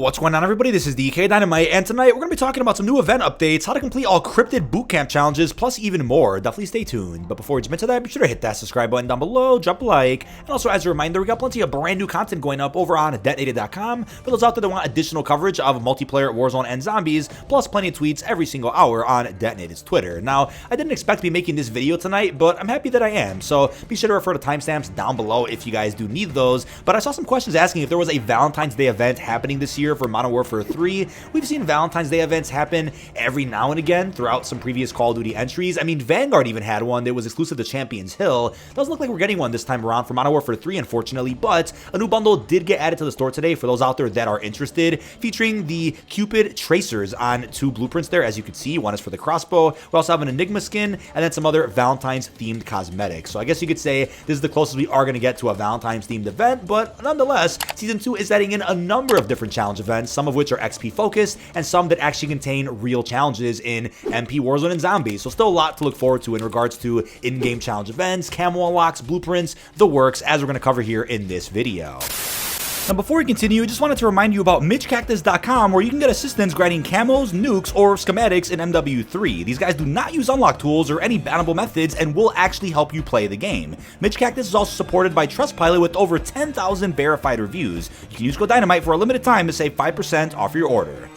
What's going on, everybody? This is dkdynamite, and tonight we're going to be talking about some new event updates, how to complete all Cryptid Bootcamp challenges, plus even more. Definitely stay tuned. But before we jump into that, be sure to hit that subscribe button down below, drop a like, and also as a reminder, we got plenty of brand new content going up over on dkdynamite.com for those out there that want additional coverage of multiplayer, Warzone, and zombies, plus plenty of tweets every single hour on Detonated's Twitter. Now, I didn't expect to be making this video tonight, but I'm happy that I am, so be sure to refer to timestamps down below if you guys do need those. But I saw some questions asking if there was a Valentine's Day event happening this year for Modern Warfare 3. We've seen Valentine's Day events happen every now and again throughout some previous Call of Duty entries. I mean, Vanguard even had one that was exclusive to Champions Hill. Doesn't look like we're getting one this time around for Modern Warfare 3, unfortunately, but a new bundle did get added to the store today for those out there that are interested, featuring the Cupid tracers on 2 blueprints there, as you can see. One is for the crossbow. We also have an Enigma skin, and then some other Valentine's themed cosmetics. So I guess you could say this is the closest we are going to get to a Valentine's themed event, but nonetheless, Season 2 is adding in a number of different challenge events, some of which are XP focused, and some that actually contain real challenges in MP, Warzone, and Zombies. So still a lot to look forward to in regards to in-game challenge events, camo unlocks, blueprints, the works, as we're going to cover here in this video. Now, before we continue, I just wanted to remind you about MitchCactus.com, where you can get assistance grinding camos, nukes, or schematics in MW3. These guys do not use unlock tools or any bannable methods and will actually help you play the game. Mitch Cactus is also supported by Trustpilot with over 10,000 verified reviews. You can use code Dynamite for a limited time to save 5% off your order.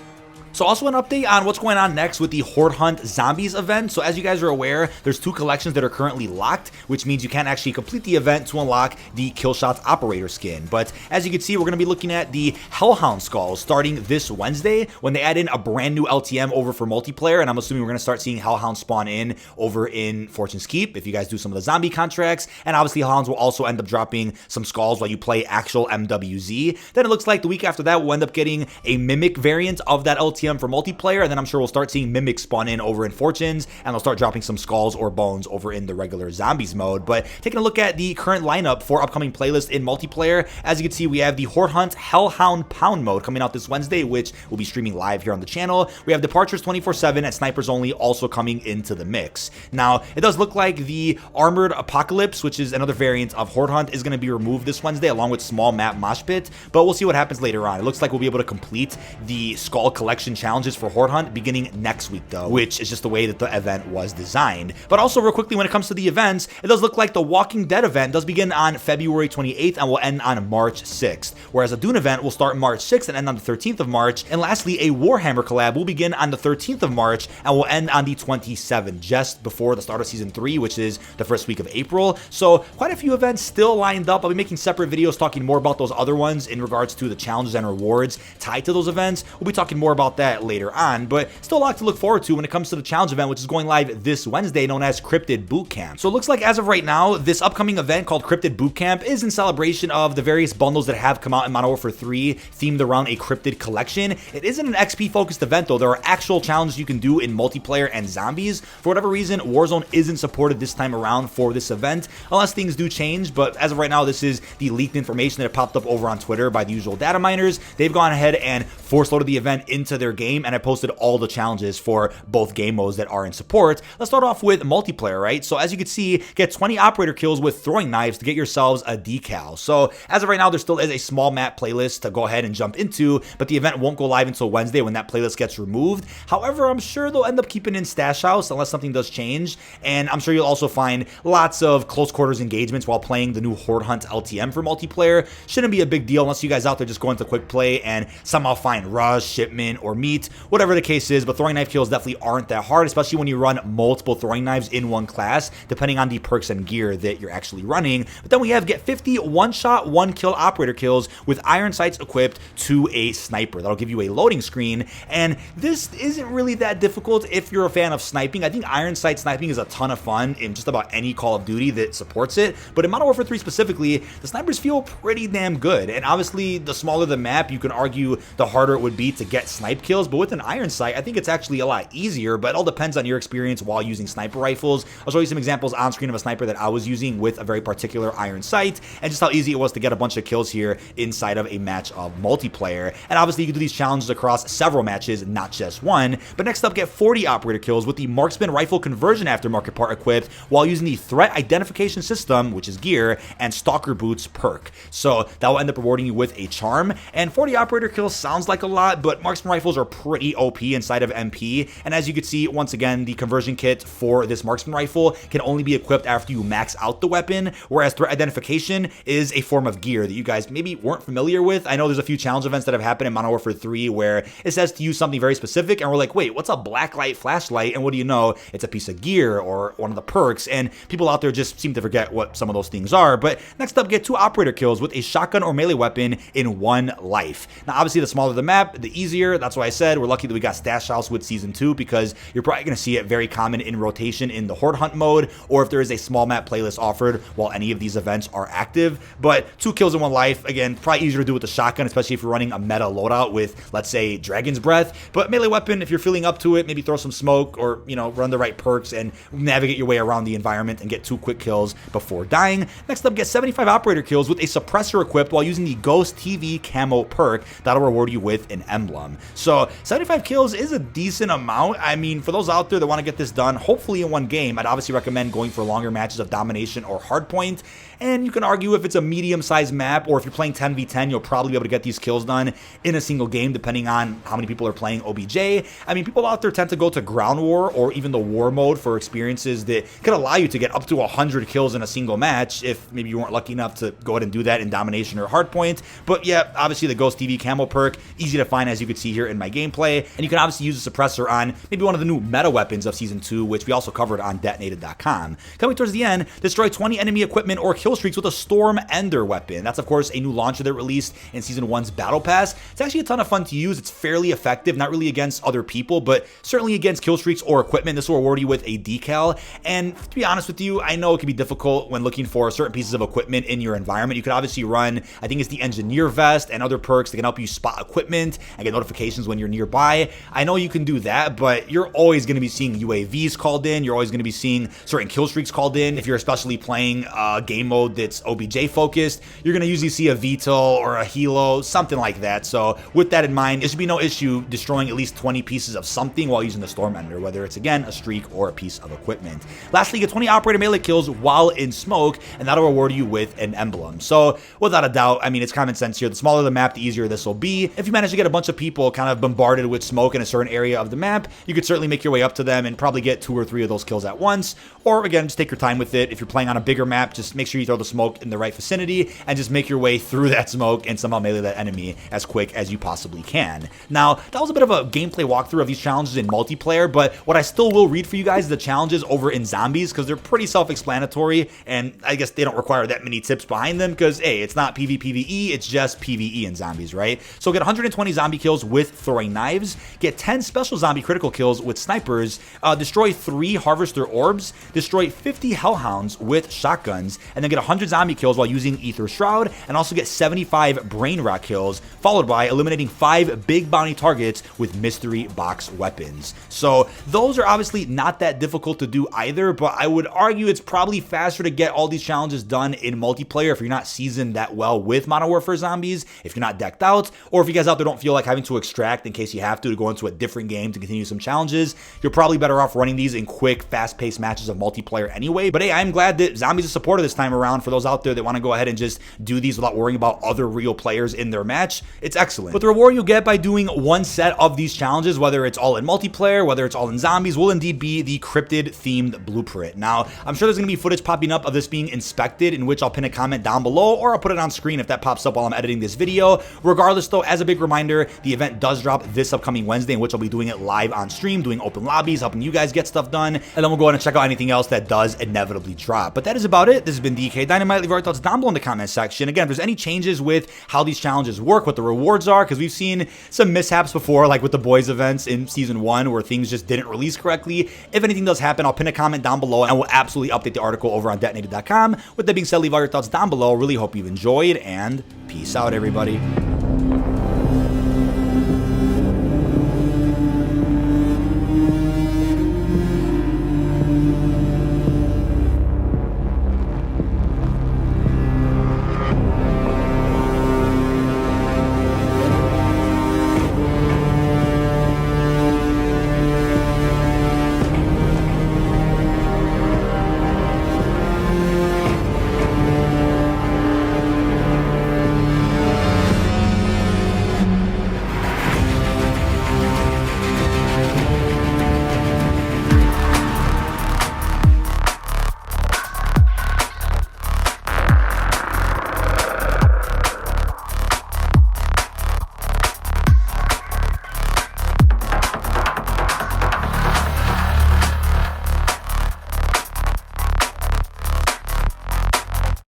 So also an update on what's going on next with the Horde Hunt Zombies event. So as you guys are aware, there's 2 collections that are currently locked, which means you can't actually complete the event to unlock the Killshots Operator skin. But as you can see, we're going to be looking at the Hellhound skulls starting this Wednesday when they add in a brand new LTM over for multiplayer. And I'm assuming we're going to start seeing Hellhounds spawn in over in Fortune's Keep if you guys do some of the zombie contracts. And obviously Hellhounds will also end up dropping some skulls while you play actual MWZ. Then it looks like the week after that, we'll end up getting a Mimic variant of that LTM for multiplayer, and then I'm sure we'll start seeing Mimics spawn in over in Fortunes, and they'll start dropping some skulls or bones over in the regular zombies mode. But taking a look at the current lineup for upcoming playlists in multiplayer, as you can see, we have the Horde Hunt Hellhound Pound mode coming out this Wednesday, which will be streaming live here on the channel. We have Departures 24/7 and Snipers Only also coming into the mix. Now, it does look like the Armored Apocalypse, which is another variant of Horde Hunt, is going to be removed this Wednesday along with Small Map Mosh Pit, but we'll see what happens later on. It looks like we'll be able to complete the Skull Collection challenges for Horde Hunt beginning next week though, which is just the way that the event was designed. But also real quickly, when it comes to the events, it does look like the Walking Dead event does begin on February 28th and will end on March 6th, whereas a Dune event will start March 6th and end on the 13th of March. And lastly, a Warhammer collab will begin on the 13th of March and will end on the 27th, just before the start of Season 3, which is the first week of April. So quite a few events still lined up. I'll be making separate videos talking more about those other ones in regards to the challenges and rewards tied to those events. We'll be talking more about that later on, but still a lot to look forward to when it comes to the challenge event, which is going live this Wednesday, known as Cryptid Bootcamp. So it looks like as of right now, this upcoming event called Cryptid Bootcamp is in celebration of the various bundles that have come out in Modern Warfare 3 themed around a cryptid collection. It isn't an XP focused event though. There are actual challenges you can do in multiplayer and zombies. For whatever reason, Warzone isn't supported this time around for this event, unless things do change. But as of right now, this is the leaked information that popped up over on Twitter by the usual data miners. They've gone ahead and force loaded the event into their game, and I posted all the challenges for both game modes that are in support. Let's start off with multiplayer, right? So as you can see, get 20 operator kills with throwing knives to get yourselves a decal. So as of right now, there still is a small map playlist to go ahead and jump into, but the event won't go live until Wednesday when that playlist gets removed. However, I'm sure they'll end up keeping in Stash House unless something does change, and I'm sure you'll also find lots of close quarters engagements while playing the new Horde Hunt LTM for multiplayer. Shouldn't be a big deal unless you guys out there just go into quick play and somehow find rush, shipment, or meat, whatever the case is. But throwing knife kills definitely aren't that hard, especially when you run multiple throwing knives in one class, depending on the perks and gear that you're actually running. But then we have get 50 one-shot, one-kill operator kills with iron sights equipped to a sniper. That'll give you a loading screen, and this isn't really that difficult if you're a fan of sniping. I think iron sight sniping is a ton of fun in just about any Call of Duty that supports it, but in Modern Warfare 3 specifically, the snipers feel pretty damn good. And obviously, the smaller the map, you can argue the harder it would be to get snipe kills, but with an iron sight, I think it's actually a lot easier, but it all depends on your experience while using sniper rifles. I'll show you some examples on screen of a sniper that I was using with a very particular iron sight, and just how easy it was to get a bunch of kills here inside of a match of multiplayer. And obviously, you can do these challenges across several matches, not just one. But next up, get 40 operator kills with the Marksman rifle conversion aftermarket part equipped while using the threat identification system, which is gear, and Stalker Boots perk. So that will end up rewarding you with a charm, and 40 operator kills sounds like like a lot, but Marksman rifles are pretty OP inside of MP, and as you can see, once again, the conversion kit for this Marksman rifle can only be equipped after you max out the weapon, whereas threat identification is a form of gear that you guys maybe weren't familiar with. I know there's a few challenge events that have happened in Modern Warfare 3 where it says to use something very specific, and we're like, wait, what's a blacklight flashlight? And what do you know? It's a piece of gear or one of the perks, and people out there just seem to forget what some of those things are. But next up, get 2 operator kills with a shotgun or melee weapon in 1 life. Now, obviously, the smaller the map, the easier. That's why I said we're lucky that we got Stash House with Season 2, because you're probably going to see it very common in rotation in the Horde Hunt mode, or if there is a small map playlist offered while any of these events are active. But 2 kills in 1 life, again, probably easier to do with the shotgun, especially if you're running a meta loadout with, let's say, Dragon's Breath. But melee weapon, if you're feeling up to it, maybe throw some smoke or, you know, run the right perks and navigate your way around the environment and get 2 quick kills before dying. Next up, get 75 operator kills with a suppressor equipped while using the Ghost TV camo perk. That'll reward you with an emblem. So 75 kills is a decent amount. I mean, for those out there that want to get this done, hopefully in 1 game, I'd obviously recommend going for longer matches of domination or hardpoint. And you can argue if it's a medium-sized map or if you're playing 10v10, you'll probably be able to get these kills done in a single game, depending on how many people are playing OBJ. I mean, people out there tend to go to ground war or even the war mode for experiences that could allow you to get up to 100 kills in a single match if maybe you weren't lucky enough to go ahead and do that in domination or hardpoint. But yeah, obviously the Ghost TV camo perk, easy to find as you can see here in my gameplay. And you can obviously use a suppressor on maybe one of the new meta weapons of Season 2, which we also covered on detonated.com. Coming towards the end, destroy 20 enemy equipment or kill streaks with a Stormender weapon. That's, of course, a new launcher that released in Season 1's Battle Pass. It's actually a ton of fun to use. It's fairly effective, not really against other people, but certainly against kill streaks or equipment. This will reward you with a decal. And to be honest with you, I know it can be difficult when looking for certain pieces of equipment in your environment. You could obviously run, I think it's the Engineer Vest and other perks that can help you spot equipment and get notifications when you're nearby. I know you can do that, but you're always going to be seeing UAVs called in. You're always going to be seeing certain kill streaks called in. If you're especially playing a game mode that's OBJ focused, you're going to usually see a VTOL or a Helo, something like that. So with that in mind, it should be no issue destroying at least 20 pieces of something while using the Stormender, whether it's, again, a streak or a piece of equipment. Lastly, get 20 operator melee kills while in smoke, and that'll reward you with an emblem. So without a doubt, I mean, it's common sense here. The smaller the map, the easier this will be. If you manage to get a bunch of people kind of bombarded with smoke in a certain area of the map, you could certainly make your way up to them and probably get 2 or 3 of those kills at once. Or again, just take your time with it. If you're playing on a bigger map, just make sure you throw the smoke in the right vicinity and just make your way through that smoke and somehow melee that enemy as quick as you possibly can. Now, that was a bit of a gameplay walkthrough of these challenges in multiplayer, but what I still will read for you guys is the challenges over in zombies, because they're pretty self-explanatory, and I guess they don't require that many tips behind them, because hey, it's not PvPvE, it's just PvE in zombies, right? So get 120 zombie kills with throwing knives, get 10 special zombie critical kills with snipers, destroy 3 harvester orbs, destroy 50 hellhounds with shotguns, and then get 100 zombie kills while using Ether Shroud, and also get 75 brain rot kills, followed by eliminating 5 big bounty targets with mystery box weapons. So those are obviously not that difficult to do either, but I would argue it's probably faster to get all these challenges done in multiplayer if you're not seasoned that well with Modern Warfare Zombies, if you're not decked out, or if you guys out there don't feel like having to extract in case you have to go into a different game to continue some challenges. You're probably better off running these in quick, fast-paced matches of multiplayer anyway. But hey, I'm glad that Zombies is supported this time around for those out there that want to go ahead and just do these without worrying about other real players in their match. It's excellent. But the reward you'll get by doing one set of these challenges, whether it's all in multiplayer, whether it's all in zombies, will indeed be the cryptid themed blueprint. Now, I'm sure there's going to be footage popping up of this being inspected, in which I'll pin a comment down below, or I'll put it on screen if that pops up while I'm editing this video. Regardless though, as a big reminder, the event does drop this upcoming Wednesday, in which I'll be doing it live on stream, doing open lobbies, helping you guys get stuff done, and then we'll go ahead and check out anything else that does inevitably drop. But that is about it. This has been dkdynamite. Leave your thoughts down below in the comment section. Again, if there's any changes with how these challenges work, what the rewards are, because we've seen some mishaps before, like with the boys events in Season 1 where things just didn't release correctly. If anything does happen, I'll pin a comment down below and we'll absolutely update the article over on detonated.com. With that being said, leave all your thoughts down below. Really hope you've enjoyed, and peace out, everybody.